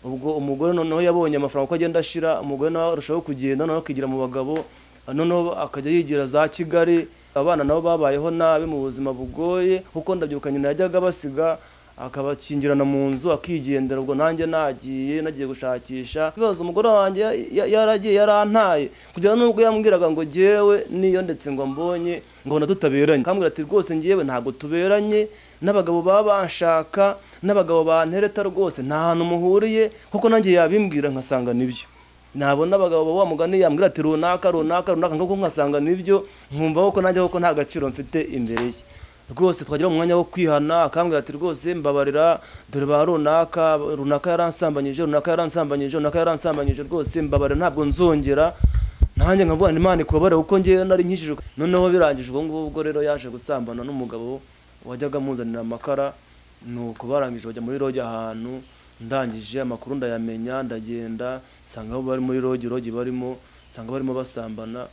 ubwo umugore noneho yabonye amafaranga ko agenda ashira, umugore nawe arushaho kugenda noneho akigira mu bagabo, noneho akajya yigira za Kigali. Abana nabo babayeho nabi mu buzima bugoye, kuko ndabyibuka nyina yajyaga basiga akabakingirana mu nzu akigendera. Ubwo nanjye nagiye gushakisha ibibazo, umugore wanjye yaragiye yarantaye, kugira nubwo yambwiraga ngo jewe niyo ndetse ngo mbonye ngo na tutaberanye, akambwira ati rwose ngiyewe ntabwo tuberanye, n'abagabo baba banshaka n'abagabo bantereta rwose nta hantu muhuriye, kuko nanjye yabimbwira nkasanga nibyo. Nabona abagabo wa mugani yambwira ati runaka ngo nkasanga nibyo, nkumva ko nanjye ko nta gaciro mfite imbere ye. Rwose twagira mu mwanya wo kwihana, akambwira ati rwose mbabarira, dore ba runaka yaransambanyije rwose mbabarira, ntabwo nzongera. Nanjye nkavuga Imana ikubabare kuko ngiye nari nkijijwe. Noneho birangije ubwo rero yaje gusambana n'umugabo wajyaga muzanira amakara, nuko barangije bajya muri rogi ahantu. Ndangije amakuru ndayamenya, ndagenda sanga aho bari muri rogi barimo, sanga barimo basambana.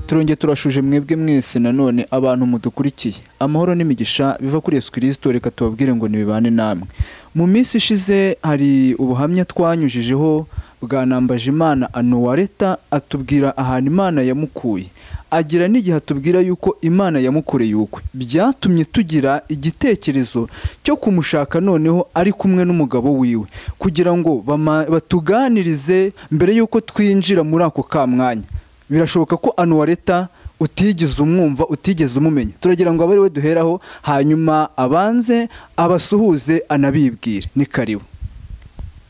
Turongeye turashuje mwebwe mwese nanone abantu mudukurikiye. Amahoro n'imigisha biva kuri Yesu Kristo, reka tubabwire ngo nibibane namwe. Mu minsi ishize hari ubuhamya twanyujijeho bwa Nambajimana Anowareta, atubwira ahantu Imana yamukuye. Agira n'igihe atubwira yuko Imana yamukoreye ukwe, byatumye tugira igitekerezo cyo kumushaka noneho ari kumwe n'umugabo wiwe, kugira ngo batuganirize mbere yuko twinjira muri ako kamwanya. Birashoboka ko Anowareta utigeze umwumva, utigeze umumenya. Turagira ngo abari we duheraho, hanyuma abanze abasuhuze anabibwire. Ni karibu.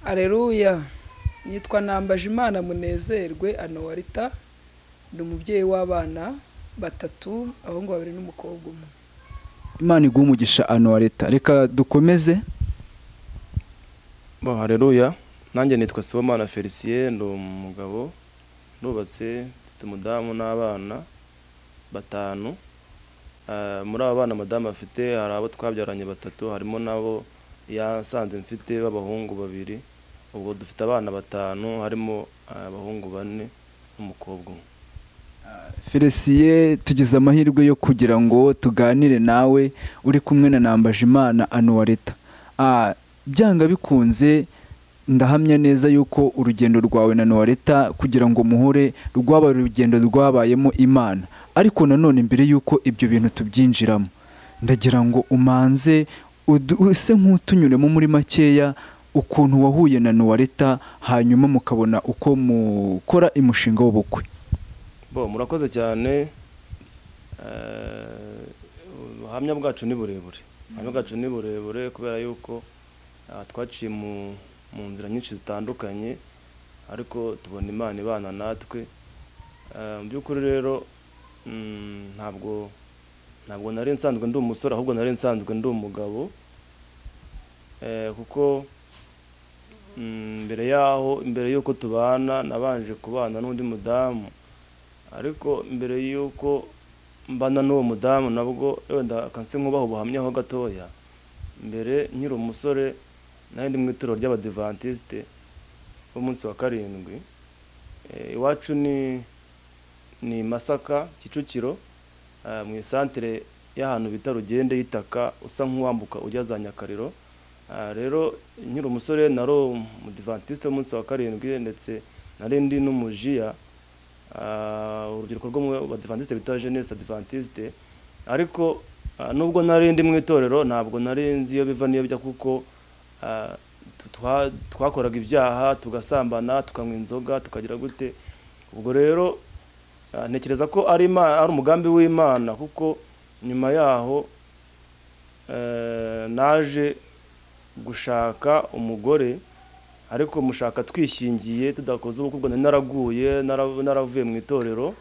Aleluya. Nitwa Nambajimana Munezerwe Anowareta, ndi umubyeyi w'abana 3, abahungu 2 n'umukobwa 1. Imana iguhe umugisha Anowareta. Reka dukomeze. Haleluya. Nanjye nitwa Felicien, ndi umugabo, nubatse, mfite umudamu n'abana 5. Muri aba bana madamu afite hari abo twabyaranye 3, harimo nabo yasanze mfite b'abahungu 2. Ubwo dufite abana 5, harimo abahungu 4 n'umukobwa 1. Felicien, tugize amahirwe yo kugira ngo tuganire nawe uri kumwe na Nambajimana Anowareta. Byanga bikunze ndahamya neza yuko urugendo rwawe na Anowareta kugira ngo muhure rwabaye urugendo rwabayemo Imana. Ariko nanone mbere yuko ibyo bintu tubyinjiramo, ndagira ngo umanze use nk'utunyuremo muri makeya ukuntu wahuye na Anowareta, hanyuma mukabona uko mukora imushinga w'ubukwe. Murakoze cyane. Ubuhamya bwacu ni burebure, kubera yuko twaciye mu nzira nyinshi zitandukanye, ariko tubona Imana ibana natwe. Mu by'ukuri rero ntabwo nari nsanzwe ndi umusore, ahubwo nari nsanzwe ndi umugabo, kuko mbere yuko tubana nabanje kubana n'undi mudamu. Ariko mbere yuko mbana n'uwo mudamu nabwo wenda kanse nkubaho ubuhamya ho gatoya. Mbere nkiri umusore nari ndi mu itorero ry'abadivantiste b'umunsi wa 7. Iwacu ni Masaka Kicukiro, mu isantere y'ahantu bita Rugende y'itaka, usa nk'uwambuka ujya za Nyakariro. Rero nkiri umusore nari umudivantiste b'umunsi wa 7, ndetse nari ndi n'umujiya, urubyiruko rwo mu badivantiste bita Jeunesse Adventiste. Ariko nubwo nari ndi mu itorero ntabwo nari nzi iyo biva niyo bijya, kuko twakoraga ibyaha, tugasambana, tukanywa inzoga, tukagira gute. Ubwo rero ntekereza ko ari umugambi w'Imana, kuko nyuma yaho naje gushaka umugore, ariko mushaka twishingiye tudakoze ubukwe. Naraguye, naravuye mu itorero,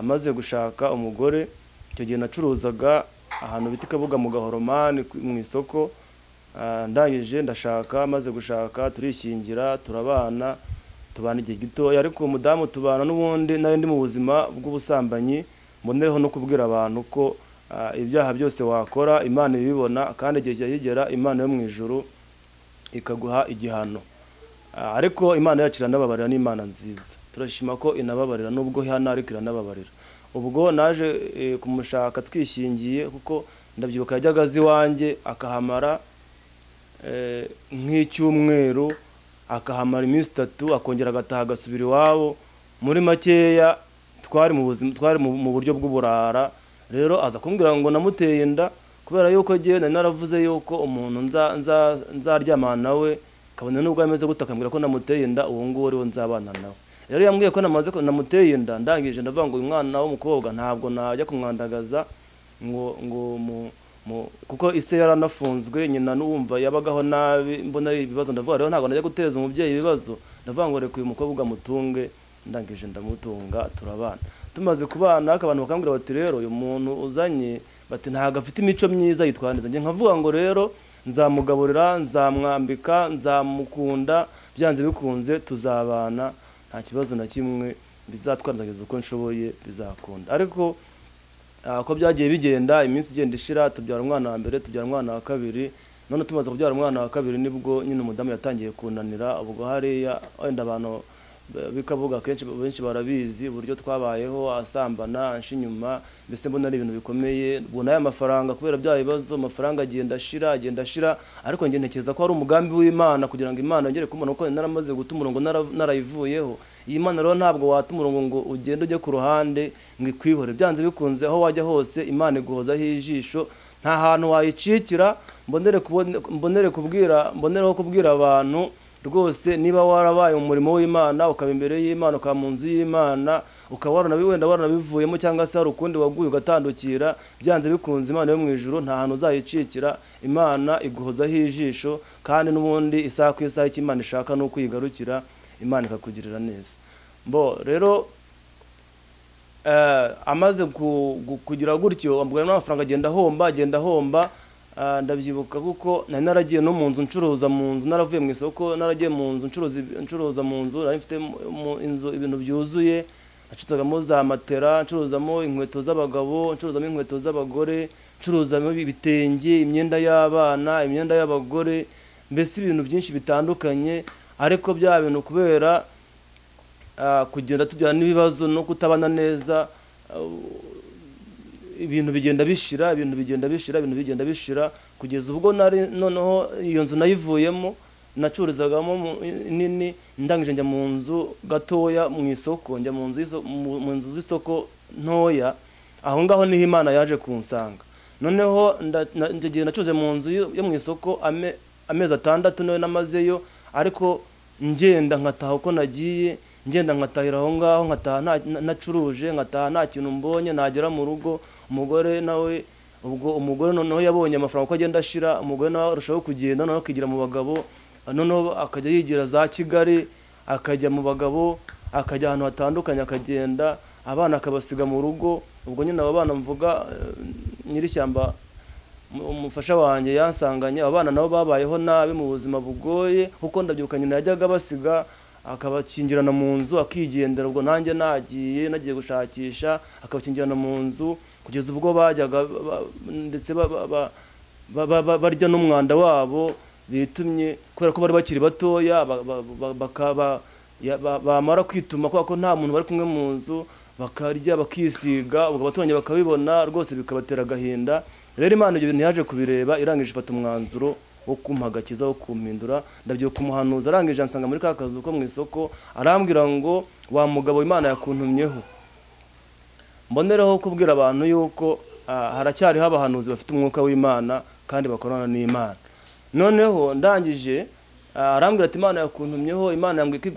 maze gushaka umugore. Icyo gihe nacuruzaga ahantu bita Kabuga mu Gahoromani mu isoko. Ndangije ndashaka, maze gushaka turishingira, tubana igihe gitoya. Ariko umudamu tubana n'ubundi nari ndi mu buzima bw'ubusambanyi. Mbonereho no kubwira abantu ko ibyaha byose wakora Imana ibibona, kandi igihe kigera Imana yo mu ijuru ikaguha igihano. Ariko Imana yacu iranababarira, ni Imana nziza. Turashima ko inababarira nubwo hana, ariko iranababarira. Ubwo naje kumushaka twishingiye, kuko ndabyibuka yajyaga azi wanjye akahamara nk'icyumweru akahamara iminsi 3 akongera agataha agasubira iwabo. Muri makeya twari mu buryo bw'uburara. Rero aza kumbwira ngo namuteye inda kubera yuko giye naravuze yuko umuntu nzaryamana nawe kabone nubwo ameze gutakambira ko namuteye inda uwo nguwo ariwo nzabana nawe. Rero yambwiye ko namuteye inda, ndangije ndavuga ngo uyu mwana w'umukobwa ntabwo najya kumwandagaza ngo kuko ise yaranafunzwe, nyina n'uwumva yabagaho nabi, mbona ibibazo. Ndavuga rero ntabwo najya guteza umubyeyi ibibazo, ndavuga ngo reka uyu mukobwa mutunge. Ndangije ndamutunga, turabana. Tumaze kubana abantu bakambwira bati rero uyu muntu uzanye bati ntago afite imico myiza yitwandiza. Nje nkavuga ngo rero nzamugaburira, nzamwambika, nzamukunda, byanze bikunze tuzabana, nta kibazo na kimwe, bizatwandagiza uko nshoboye bizakunda. Ariko ko byagiye bigenda, iminsi igenda ishira, tubyara umwana wa mbere, tubyara umwana wa kabiri. None tumaze kubyara umwana wa kabiri nibwo nyine umudamu yatangiye kunanira. Ubwo hariya wenda abantu bikavuga kenshi benshi barabizi uburyo twabayeho, asambana, anshinyuma, mbese mbona ari ibintu bikomeye. Ubwo nayo amafaranga kubera bya bibazo, amafaranga agenda ashira, ariko nge ntekereza ko ari umugambi w'Imana kugira ngo Imana yongere kumubona uko naramaze guta umurongo narayivuyeho. Iyi Imana rero ntabwo wata umurongo ngo ugende ujye ku ruhande ngo ikwihore. Byanze bikunze aho wajya hose Imana iguhozaho ijisho, nta hantu wayicikira. Mbonere kubwira abantu rwose, niba warabaye umurimo w'Imana, ukaba imbere y'Imana, ukaba mu nzu y'Imana, ukaba waranabivuyemo cyangwa se hari ukundi waguye ugatandukira, byanze bikunze Imana yo mu ijuru nta hantu uzayicikira. Imana iguhozaho ijisho, kandi n'ubundi isaha ku isaha icyo Imana ishaka no kwigarukira, Imana ikakugirira neza. Rero amaze kugira gutyo, ambwira n'amafaranga agenda homba. Ndabyibuka kuko nari naragiye no mu nzu ncuruza mu nzu, naravuye mu isoko, naragiye mu nzu ncuruza mu nzu, nari mfite mu inzu ibintu byuzuye, nacuzagamo za matera, ncuruzamo inkweto z'abagabo, ncuruzamo inkweto z'abagore, ncuruzamo ibitenge, imyenda y'abana, imyenda y'abagore, mbese ibintu byinshi bitandukanye. Ariko bya bintu kubera kugenda tujyana n'ibibazo no kutabana neza, ibintu bigenda bishira kugeza ubwo noneho iyo nzu nayivuyemo, nacururizagamo nini, ndangije njya mu nzu gatoya mu isoko, njya mu nzu z'isoko ntoya. Aho ngaho niho Imana yaje kunsanga. Noneho ndagiye nacuruze mu nzu yo mu isoko amezi 6 nayo namazeyo, ariko ngenda nkataha uko nagiye, ngenda nkatahira aho ngaho, nkataha nacuruje, nkataha nta kintu mbonye. Nagera mu rugo, umugore nawe, ubwo umugore noneho yabonye amafaranga ko agenda ashira, umugore nawe arushaho kugenda, noneho akigira mu bagabo, noneho akajya yigira za Kigali, akajya mu bagabo, akajya ahantu hatandukanye, akagenda, abana akabasiga mu rugo. Ubwo nyine aba bana mvuga Nyirishyamba umufasha wanjye yansanganye, abana nabo babayeho nabi mu buzima bugoye, kuko ndabyibuka nyina yajyaga basiga akabakingirana mu nzu akigendera. Ubwo nanjye nagiye gushakisha, akabakingirana mu nzu kugeza ubwo bajyaga ndetse barya n'umwanda wabo bitumye, kubera ko bari bakiri batoya. Bamara kwituma kubera ko nta muntu bari kumwe mu nzu, bakarya bakisiga, ubwo abaturage bakabibona, rwose bikabatera agahinda. Rero Imana ibyo bintu yaje kubireba, irangije ifata umwanzuro wo kumpagakiza, wo kumpindura. Ndabyibuka umuhanuzi arangije ansanga muri ka kazu ko mu isoko, arambwira ngo wa mugabo Imana yakuntumyeho. Mbonereho kubwira abantu yuko haracyariho abahanuzi bafite umwuka w'Imana kandi bakorana n'Imana. Noneho ndangije arambwira ati Imana yakuntumyeho, Imana yambwiye ko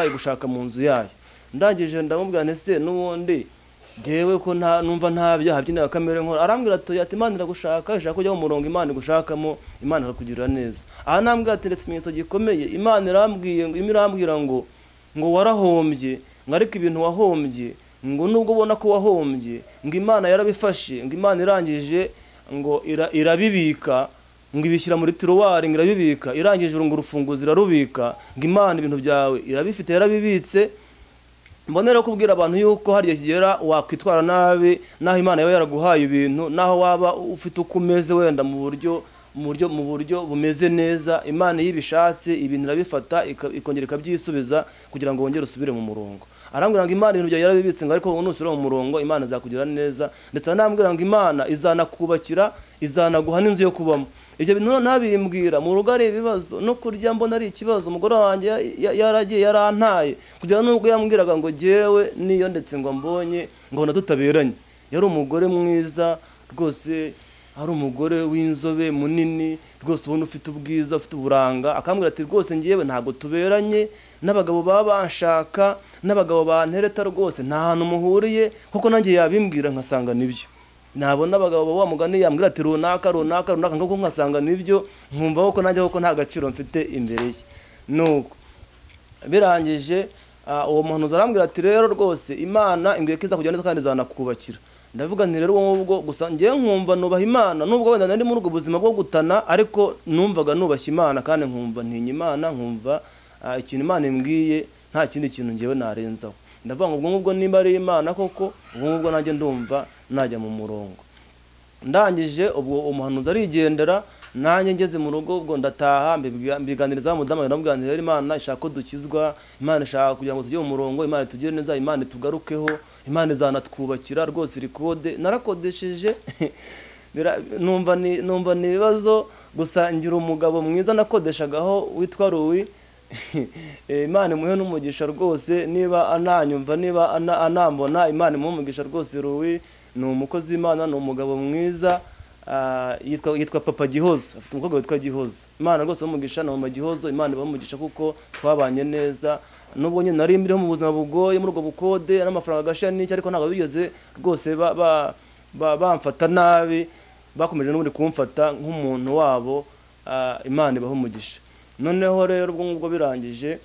igushaka mu nzu yayo. Ndangije ndamubwira nese n'ubundi jewe ko numva nta byaha by'inda kamere nkora. Arambwira ati Imana iragushaka, ishaka kujya mu murongo Imana igushakamo, Imana ikakugirira neza. Aha nambwira ati ndetse ikimenyetso gikomeye, Imana irambwira ngo warahombye, ariko ibintu wahombye ngo nubwo ubona ko wahombye, ngo Imana yarabifashe, ngo Imana irangije ngo irabibika, ngo ibishyira muri tiroir, ngo irabibika, irangije ngo urufunguzo irarubika, ngo Imana ibintu byawe irabifite, yarabibitse. Mbonera kubwira abantu yuko hariya kigera wakwitwara nabi, naho Imana yawe yaraguhaye ibintu, naho waba ufite ukumeze wenda mu buryo bumeze neza, Imana yibishatse ibintu irabifata ikongera ikabyisubiza kugira ngo wongere usubire mu murongo. arambwira ngo Imana ibintu byawe yarabibitse ngo ariko nusubira mu murongo Imana izakugira neza, ndetse anambwira ngo Imana izanakubakira, izanaguha n'inzu yo kubamo. Ibyo bintu nabimbwira mu rugo ari ibibazo, no kurya mbona ari ikibazo. Umugore wanjye yaragiye yarantaye, kugira nubwo yambwiraga ngo jewe niyo ndetse ngo mbonye ngo tutaberanye. Yari umugore mwiza rwose, ari umugore w'inzobe munini rwose, ubona ufite ubwiza, ufite uburanga. Akambwira ati rwose ngiyewe ntabwo tuberanye n'abagabo baba banshaka, n'abagabo bantereta rwose nta hantu muhuriye, kuko nanjye yabimbwira nkasanga nibyo. Nabona abagabo wa mugani yambwira ati runaka ngo nkasanga nibyo, nkumva ko nanjye ko nta gaciro mfite imbere ye. Nuko birangije uwo muhanuzi arambwira ati rero rwose Imana imbwiye ko izakujyana neza kandi izanakubakira. Ndavuga nti rero ubwo gusa ngiye nkumva nubaha Imana, nubwo wenda nari muri ubwo buzima bwo gutana, ariko numvaga nubashya Imana kandi nkumva ntinya Imana, nkumva ikintu Imana imbwiye nta kindi kintu ngewe narenzaho. Ndavuga ngo ubwo ngubwo nimba ari Imana koko, ubwo ngubwo nanjye ndumva najya mu murongo. Ndangije ubwo umuhanuzi arigendera, nanjye ngeze mu rugo ubwo ndataha mbiganiriza mudamu, ndamubwira Imana ishaka ko dukizwa, Imana ishaka kugira ngo tujye mu murongo, Imana tugire neza, Imana tugarukeho, Imana izanatwubakira rwose rikode. Narakodesheje numva ni ibibazo, gusa ngira umugabo mwiza nakodeshagaho witwa Ruwi. Imana imuhe n'umugisha rwose, niba ananyumva, niba anambona, Imana imuhe umugisha rwose. Ruwi ni umukozi w'Imana, ni umugabo mwiza, yitwa Papa Gihozo, afite umukobwa witwa Gihozo. Imana rwose umugisha na Mama Gihozo, Imana ibamugisha kuko twabanye neza. Nubwo nyine nari mbiriho mu buzima bugoye muri ubwo bukode n'amafaranga agashya n'icyo, ariko ntabwo bigeze rwose bamfata nabi, bakomeje n'ubundi kumfata nk'umuntu wabo. Imana ibaha umugisha. Noneho rero ubwo ngubwo birangije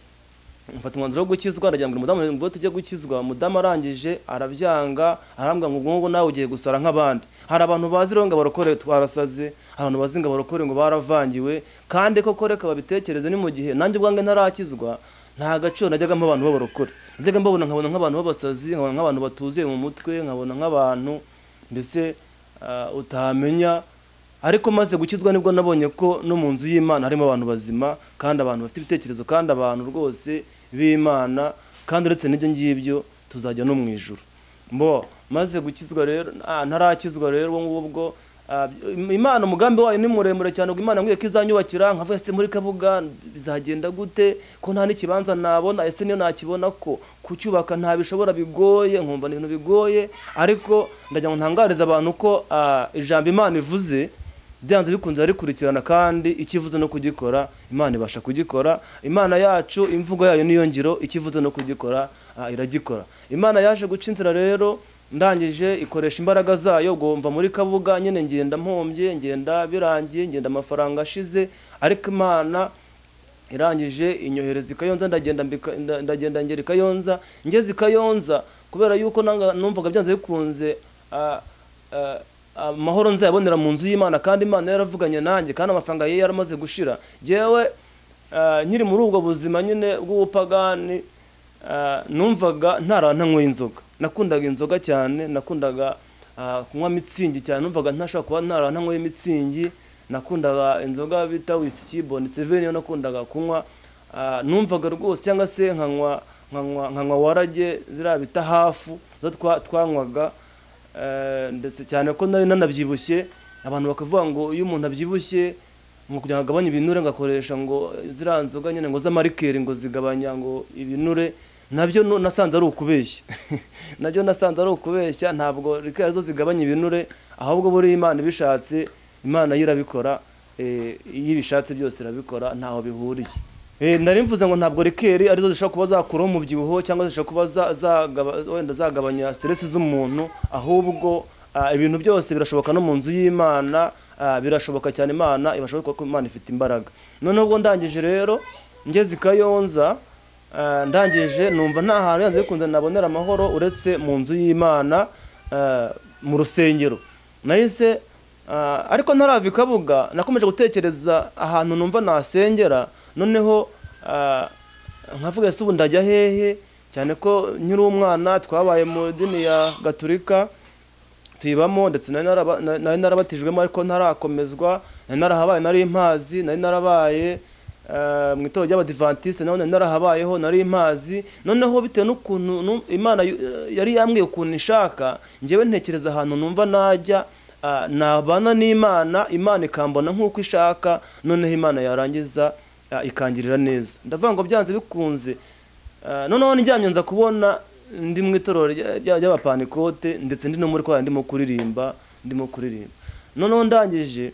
mfata umwanzuro wo gukizwa, ndagira ngo umudamu ngo tujye gukizwa. Umudamu arangije arabyanga, arambwira ngo ubwo nawe ugiye gusara nk'abandi. Hari abantu bazi rero ngo abarokore twarasaze, abantu bazi ngo abarokore ngo baravangiwe, kandi koko reka babitekereze. Ni mu gihe nanjye ubwanjye ntarakizwa, nta gaciro najyaga mu abantu b'abarokore, najyaga mbabona nkabona nk'abantu b'abasazi, nkabona nk'abantu batuzuye mu mutwe, nkabona nk'abantu mbese utamenya. Ariko maze gukizwa nibwo nabonye ko no mu nzu y'Imana harimo abantu bazima, kandi abantu bafite ibitekerezo, kandi abantu rwose b'Imana, kandi uretse n'ibyo ngibyo tuzajya no mu ijuru. Maze gukizwa rero, ntarakizwa rero ubwo Imana umugambi wayo ni muremure cyane. Ubwo Imana mbwiye ko izanyubakira, nkavuga ese muri Kabuga bizagenda gute ko nta n'ikibanza nabona, ese niyo nakibona ko kucyubaka nta bishobora, bigoye, nkumva ni ibintu bigoye. Ariko ndagira ngo ntangarize abantu ko ijambo Imana ivuze byanze bikunze arikurikirana, kandi ikivuze no kugikora Imana ibasha kugikora. Imana yacu imvugo yayo niyo ngiro, ikivuze no kugikora iragikora. Imana yaje guca inzira rero, ndangije ikoresha imbaraga zayo. Ubwo mva muri Kabuga nyine ngenda mpombye, ngenda birangiye, ngenda amafaranga ashize, ariko Imana irangije inyohereza i Kayonza. Ndagenda ngera i Kayonza. Ngeze i Kayonza, kubera yuko numvaga byanze bikunze amahoro nzayabonera mu nzu y'Imana, kandi Imana yaravuganye nanjye, kandi amafaranga ye yaramaze gushira. Jewe nkiri muri ubwo buzima nyine bw'ubupagani, numvaga ntarantanyweye inzoga. Nakundaga inzoga cyane, nakundaga kunywa mitsingi cyane, numvaga ntashobora kuba ntarantanyweye mitsingi. Nakundaga inzoga bita whisky, Boni 7 yo nakundaga kunywa. Numvaga rwose, cyangwa se nkanywa warage ziriya bita hafu zo twanywaga. Ndetse cyane ko nari nanabyibushye, abantu bakavuga ngo iyo umuntu abyibushye ngo kugira ngo agabanye ibinure ngakoresha ngo ziriya nzoga nyine ngo z'amarikeri ngo zigabanya ngo ibinure. Nabyo nasanze ari ukubeshya. Nabyo nasanze ari ukubeshya, ntabwo rikeri zo zigabanya ibinure, ahubwo buri Imana ibishatse, Imana yirabikora. Iyo ibishatse byose irabikora, ntaho bihuriye. Nari mvuze ngo ntabwo rikeri arizo zishobora kuba zakuraho umubyibuho, cyangwa zishobora kuba wenda zagabanya stress z'umuntu, ahubwo ibintu byose birashoboka no mu nzu y'Imana. Birashoboka cyane, Imana ibashoboka ko Imana ifite imbaraga. Noneho ubwo ndangije rero ngeze i Kayonza, ndangije numva nta hantu yanze bikunze nabonera amahoro uretse mu nzu y'Imana, mu rusengero. Nahise ariko ntarava i Kabuga, nakomeje gutekereza ahantu numva nasengera. Noneho nkavuga ese ubu ndajya hehe, cyane ko nkiri umwana twabaye mu dini ya Gatolika tuyibamo, ndetse nari narabatijwemo ariko ntarakomezwa. Nari narahabaye, nari impazi, nari narabaye mu itorero ry'abadivantiste none narahabayeho nari impazi, noneho bitewe n'ukuntu Imana yari yambwiye ukuntu ishaka, njyewe ntekereza ahantu numva najya nabana n'Imana, Imana ikambona nk'uko ishaka, noneho Imana yarangiza ikangirira neza. Ndavuga ngo byanze bikunze, noneho njyamye nza kubona ndi mu itorero ry'abapanikote, ndetse ndi no muri kwa ndimo kuririmba. Noneho ndangije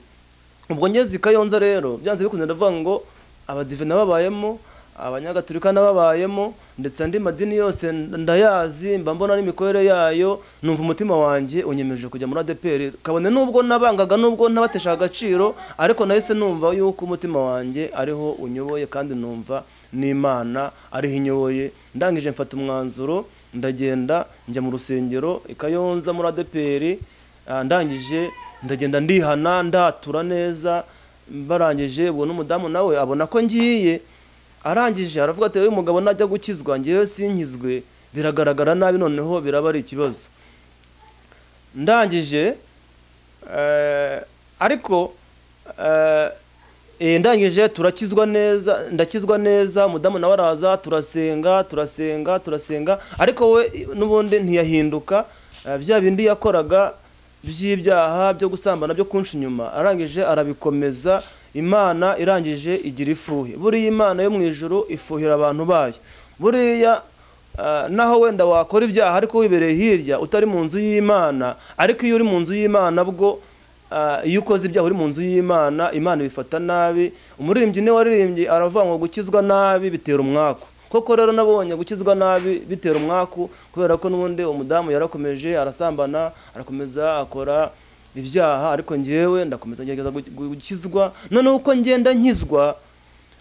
ubwo ngeze Kayonza rero byanze bikunze ndavuga ngo abadive nababayemo, abanyagatolika nababayemo, ndetse andi madini yose ndayazi, mba mbona n'imikorere yayo, numva umutima wanjye unyemeje kujya muri ADPR. Kabone nubwo nabangaga, nubwo nabatesha agaciro, ariko nahise numva yuko umutima wanjye ariho unyoboye, kandi numva n'Imana ariho inyoboye. Ndangije mfata umwanzuro, ndagenda njya mu rusengero Kayonza muri ADPR. Ndangije ndagenda ndihana, ndatura neza. Barangije ubwo n'umudamu nawe abona ko ngiye, arangije aravuga ati uyu mugabo najya gukizwa ngewe sinkizwe, biragaragara nabi, noneho biraba ari ikibazo. Ndangije ariko ndangije turakizwa neza, ndakizwa neza. Umudamu nawe araza, turasenga, ariko we n'ubundi ntiyahinduka. Bya bindi yakoraga by'ibyaha byo gusambana byo kunshi inyuma, arangije arabikomeza. Imana irangije igira ifuhe. Buriya Imana yo mu ijuru ifuhira abantu bayo. Buriya naho wenda wakora ibyaha ariko wibereye hirya utari mu nzu y'Imana, ariko iyo uri mu nzu y'Imana bwo iyo ukoze ibyaha uri mu nzu y'Imana, Imana ibifata nabi. Umuririmbyi ni waririmbye aravuga ngo gukizwa nabi bitera umwaku. Koko rero nabonye gukizwa nabi bitera umwaku, kubera ko n'ubundi umudamu yarakomeje arasambana, arakomeza akora ibyaha, ariko ngewe ndakomeza ngerageza gukizwa. Noneho uko ngenda nkizwa,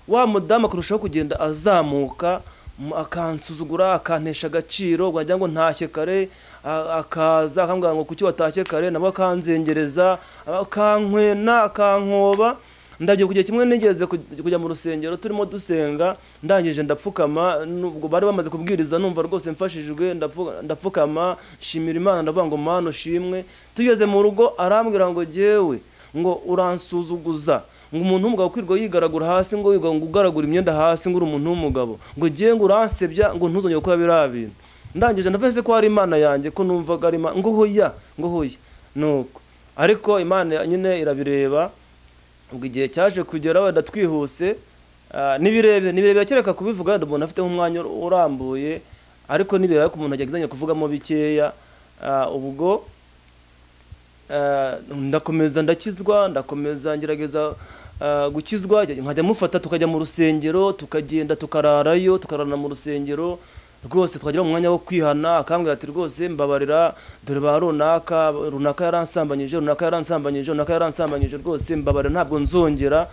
wa mudamu akarushaho kugenda azamuka, akansuzugura, akantesha agaciro, wagira ngo ntashye kare, akaza akambwira ngo kuki watashye kare, nabo akanzengereza, akankwena, akankoba. Ndagiye kugiye kimwe nigeze kujya mu rusengero turimo dusenga, ndangije ndapfukama. Nubwo bari bamaze kubwiriza numva rwose mfashijwe, ndapfukama nshimira Imana, ndavuga ngo Mana ushimwe. Tugeze mu rugo arambwira ngo jewe ngo uransuzuguza, ngo umuntu w'umugabo kwirwa yigaragura hasi, ngo ugaragura imyenda hasi, ngo uri umuntu w'umugabo, ngo jewe ngo uransebya, ngo ntuzongere gukora biriya bintu. Ndangije ndavuze ko ari Imana yanjye, ko numvaga ari Imana, ngo hoya nuko. Ariko Imana nyine irabireba. Ubwo igihe cyaje kugera wenda twihuse, nibirebera kereka kubivuga wenda umuntu afite nk'umwanya urambuye, ariko nibirebera ko umuntu agezanye kuvugamo bikeya. Ubwo ndakomeza ndakizwa, ndakomeza ngerageza gukizwa, nkajya mufata tukajya mu rusengero, tukagenda tukararayo, tukarana mu rusengero rwose, twagira umwanya wo kwihana. Akambwira ati rwose mbabarira, dore ba runaka yaransambanyije, rwose mbabarira, ntabwo nzongera.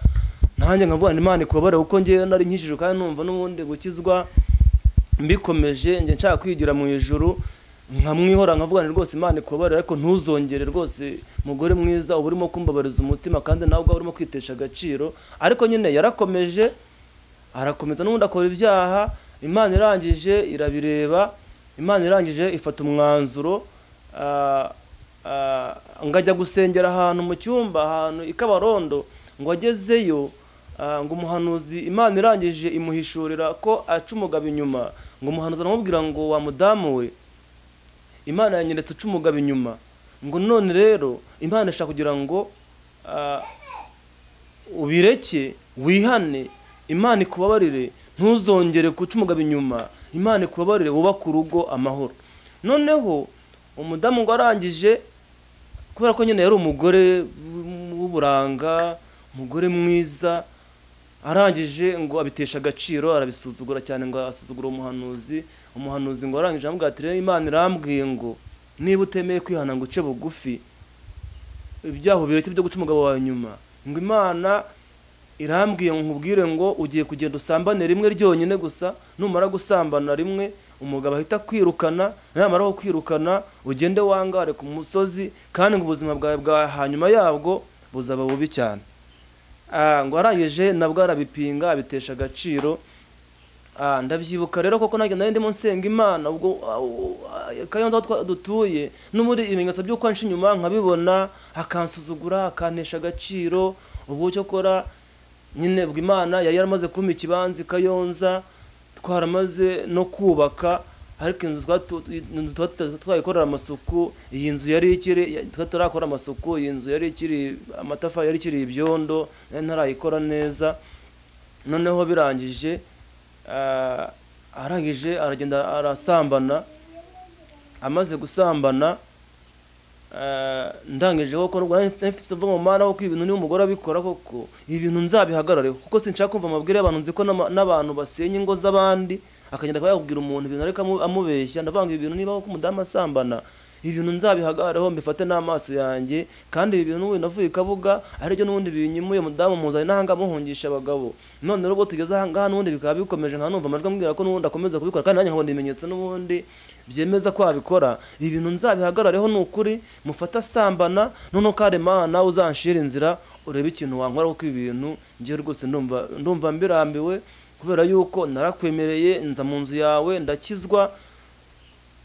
Nanjye nkavuga Imana ikubabare, kuko ngewe nari nkijijwe, kandi numva n'ubundi gukizwa mbikomeje, nge nshaka kwigira mu ijuru, nkamwihora nkavuga rwose Imana ikubabare, ariko ntuzongere rwose, mugore mwiza uba urimo kumbabariza umutima, kandi nawe ubwawe urimo kwitesha agaciro. Ariko nyine yarakomeje, arakomeza n'ubundi akora ibyaha. Imana irangije irabireba, Imana irangije ifata umwanzuro, ngajya gusengera ahantu mu cyumba, ahantu i Kabarondo. Ngo agezeyo, ngo umuhanuzi Imana irangije imuhishurira ko aca umugabo inyuma. Ngo umuhanuzi aramubwira ngo wa mudamu we, Imana yanyeretse uca umugabo inyuma, ngo none rero Imana ishaka kugira ngo ubireke, wihane, Imana ikubabarire, ntuzongere guca umugabo inyuma, Imana ikubabarire, wubake urugo amahoro. Noneho umudamu ngo arangije, kubera ko nyine yari umugore w'uburanga, umugore mwiza, arangije ngo abitesha agaciro, arabisuzugura cyane, ngo asuzugura umuhanuzi. Umuhanuzi ngo arangije amubwira ati rero Imana irambwiye ngo niba utemeye kwihana ngo uce bugufi, ibyaho bireke byo guca umugabo wawe inyuma, ngo Imana irambwiye nkubwire ngo ugiye kugenda usambane rimwe ryonyine gusa, numara gusambana rimwe umugabo ahita kwirukana, namara kwirukana ugende wangare ku musozi, kandi ngo ubuzima bwawe bwa hanyuma yabwo buzaba bubi cyane. Ngo arangije nabwo arabipinga, abitesha agaciro. Ndabyibuka rero koko nanjye nari ndimo nsenga Imana. Ubwo Kayonza aho dutuye, n'umuri ibimenyetso by'uko ansha inyuma nkabibona, akansuzugura, akantesha agaciro. Ubwo cyo kora nyine bwo Imana yari yaramaze kumpa ikibanza Kayonza, twaramaze no kubaka, ariko inzu twayikorera amasuku. Iyi nzu yari ikiri tutarakora amasuku, iyi nzu yari ikiri amatafari, yari ikiri ibyondo, ntarayikora neza. Noneho birangije arangije aragenda arasambana. Amaze gusambana ndangije ko nafite tuvuga mu mana ko ibintu ni umugore abikora, koko ibintu nzabihagarare, kuko sinshaka kumva amabwire y'abantu, nzi ko n'abantu basenya ingo z'abandi, akagenda akabwira umuntu ibintu ariko amubeshya. Ndavanga ibintu niba ko umudamu asambana, ibintu nzabihagarareho mbifate n'amaso yanjye, kandi ibi bintu navuye Kabuga aribyo n'ubundi binyimuye umudamu muzanye n'ahanga muhungisha abagabo. None rero tugeze aha n'ubundi bikaba bikomeje, nka numva amajwi ambwira ko n'ubundi akomeza kubikora, kandi nanjye nkabona ibimenyetso n'ubundi byemeza ko abikora. Ibi bintu nzabihagarareho ni ukuri, mufata asambana, noneho kare Mana nawe uzanshira inzira urebe ikintu wankora, kuko ibi bintu ngiye rwose ndumva mbirambiwe, kubera yuko narakwemereye nza mu nzu yawe ndakizwa.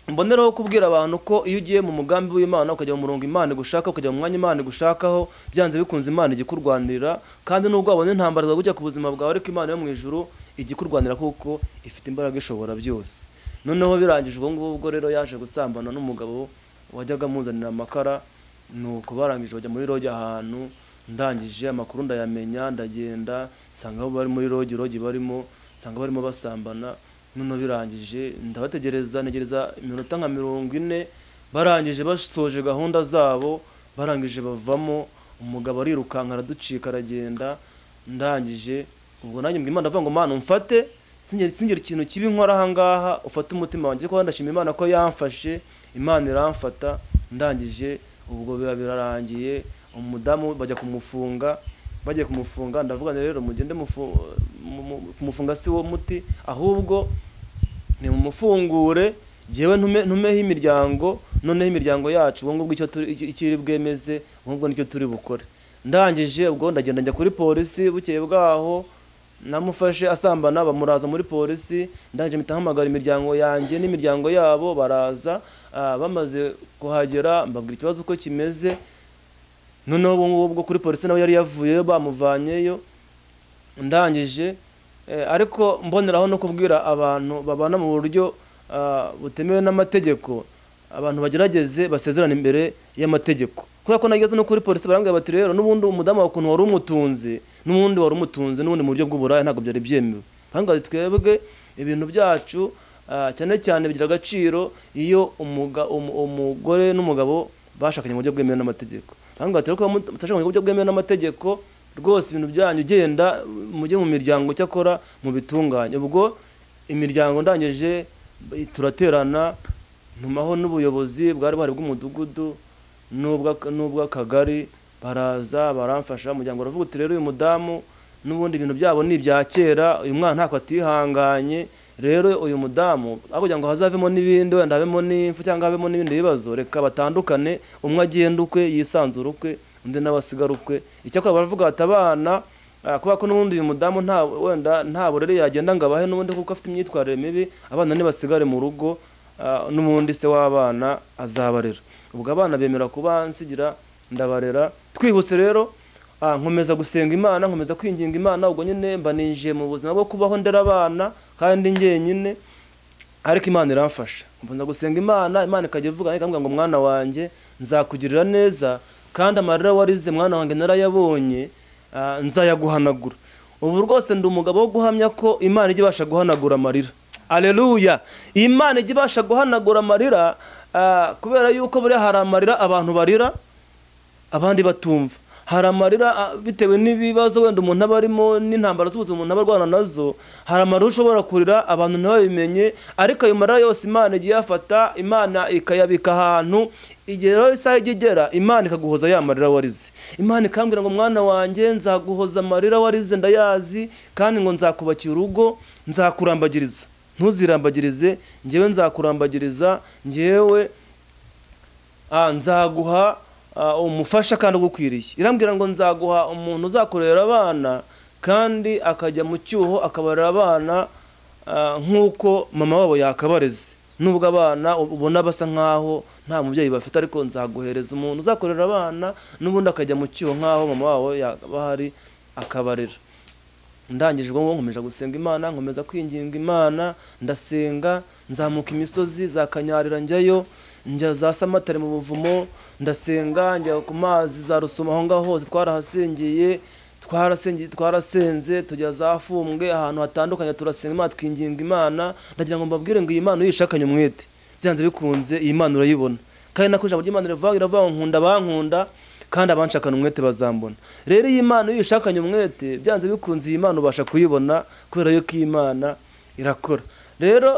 Mboneraho kubwira abantu ko iyo ugiye mu mugambi w'Imana ukajya mu murongo Imana gushaka, ukajya mu mwanya Imana gushakaho, byanze bikunze Imana igikurwanirira. Kandi nubwo wabona intambara zo gujya ku buzima bwawe, ariko Imana yo mu ijuru igikurwanira, kuko ifite imbaraga ishobora byose. Noneho birangije ubwo rero yaje gusambana n'umugabo wajyaga muzanira amakara, nuko barangije bajya muri rogi ahantu. Ndangije amakuru ndayamenya, ndagenda sanga aho bari muri rogi barimo, sanga barimo basambana. Noneho birangije ndabategereza, ntegereza iminota nka 40. Barangije basoje gahunda zabo, barangije bavamo, umugabo arirukanka araducika aragenda. Ndangije ubwo nanjye mbwira Imana, ndavuga ngo Mana umfate, singera ikintu kibi nkora aha ngaha, ufate umutima wanjye, kuko ndashima Imana ko yamfashe, Imana iramfata. Ndangije ubwo birarangiye, umudamu bajya kumufunga. Bagiye kumufunga ndavuga rero mugende kumufunga si wo muti, ahubwo ni mumufungure, jewe ntumeho imiryango, noneho imiryango yacu ubwo ngubwo icyo ikiri bwemeze, ubwo nicyo turi bukore. Ndangije ubwo ndagenda njya kuri polisi. Bukeye bwaho namufashe asambana, bamuraza muri polisi. Ndangije mpita mpamagara imiryango yanjye n'imiryango yabo, baraza. Bamaze kuhagera mbabwira ikibazo uko kimeze. Noneho ubwo kuri polisi nawe yari yavuyeyo, bamuvanyeyo. Ndangije ariko mboneraho no kubwira abantu babana mu buryo butemewe n'amategeko, abantu bagerageze basezerana imbere y'amategeko. Kubera ko nageze no kuri polisi barambwira bati rero n'ubundi umudamu wakuntu wari umutunze, n'ubundi mu buryo bw'uburaya ntabwo byari byemewe. Hanga twebwe ibintu byacu cyane cyane bigira agaciro iyo umugore n'umugabo bashakanye mu buryo bwemewe n'amategeko. Hanga rero ko mutashaka mu buryo bwemewe n'amategeko, rwose ibintu byanyu genda mujye mu miryango cyakora mu bitunganye. Ubwo imiryango ndangije turaterana, ntumaho n'ubuyobozi bwari bari bw'umudugudu n'ubw'akagari, baraza baramfasha. Umuryango uravuga uti rero uyu mudamu n'ubundi ibintu byabo ni ibya kera, uyu mwana ntako atihanganye, rero uyu mudamu kugira ngo hazavemo n'ibindi, wenda habemo n'imfu cyangwa habemo n'ibindi bibazo, reka batandukane, umwe agenda ukwe yisanzura ukwe, undi nawe asigara ukwe. Icyakora baravuga ati abana, kuba ko n'ubundi uyu mudamu nta burere yagenda ngo abahe n'ubundi, kuko afite imyitwarire mibi, abana nibasigare mu rugo, n'ubundi se w'abana azabarera. Ubwo abana bemera kuba nsigira ndabarera. Twihuse rero nkomeza gusenga Imana, nkomeza kwinginga Imana. Ubwo nyine mba ninjiye mu buzima bwo kubaho ndera abana kandi njyenyine, ariko Imana iramfasha. Mbanza gusenga Imana ikajya ivuga ikambwira ngo mwana wanjye nzakugirira neza, kandi amarira warize mwana wanjye narayabonye, nzayaguhanagura. Ubu rwose ndi umugabo wo guhamya ko Imana ijya ibasha guhanagura amarira. Aleluya! Imana ijya ibasha guhanagura amarira, kubera yuko buriya hari amarira abantu barira abandi batumva. Hari amarira bitewe n'ibibazo wenda umuntu aba arimo, n'intambara z'ubuzima umuntu aba arwana nazo. Hari amarira ushobora kurira abantu ntibabimenye, ariko ayo marira yose Imana igiye afata, Imana ikayabika ahantu. Igihe rero isaha igera, Imana ikaguhoza ya marira warize. Imana ikambwira ngo mwana wanjye nzaguhoza amarira warize ndayazi, kandi ngo nzakubakira urugo, nzakurambagiriza. Ntuzirambagirize, njyewe nzakurambagiriza, njyewe nzaguha umufasha kandi ugukwiriye. Irambwira ngo nzaguha umuntu uzakorera abana, kandi akajya mu cyuho akabarera abana nk'uko mama wabo yakabareze. Nubwo abana ubona basa nkaho nta mubyeyi bafite, ariko nzaguhereza umuntu uzakorera abana, n'ubundi akajya mu cyuho nkaho mama wabo yaba hari akabarera. ndangije ubwo nkomeje gusenga Imana, nkomeza kwinginga Imana, ndasenga, nzamuka imisozi za Kanyarira njyayo, njya za Samatare mu buvumo, ndasenga, njya ku mazi za Rusumo, aho ngaho hose twarahasengeye, twarasenze, tujya za Fumbwe, ahantu hatandukanye turasenga Imana, twinginga Imana. Ndagira ngo mbabwire ngo iyi Imana uyishakanye umwete, byanze bikunze iyi Imana urayibona. Kandi nako ijambo ry'Imana riravuga nkunda bankunda, kandi abanshakana umwete bazambona. Rero iyi Imana uyishakanye umwete, byanze bikunze iyi Imana ubasha kuyibona, kubera yuko iyi Imana irakora. Rero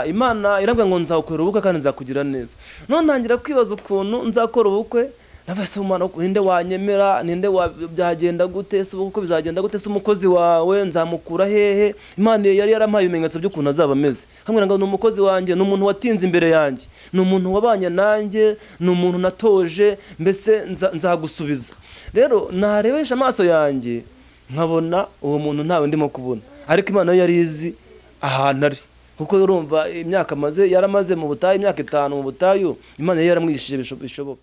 Imana irambwira ngo nzagukorera ubukwe kandi nzakugira neza. None ntangira kwibaza ukuntu nzakora ubukwe, nabase Imana ninde wanyemera, ninde byagenda gute, se ubukwe bizagenda gute, se umukozi wawe nzamukura hehe? Imana yari yarampaye ibimenyetso by'ukuntu azaba ameze. Hamwe ngo ni umukozi wanjye, ni umuntu watinze imbere yanjye, ni umuntu wabanye nanjye, ni umuntu natoje, mbese nzagusubiza. Rero narebesha amaso yanjye nkabona uwo muntu ntawe ndimo kubona, ariko Imana yari izi ahantu ari, kuko urumva imyaka yaramaze mu butayu, imyaka 5 mu butayu, Imana yari yaramwigishije bishoboka.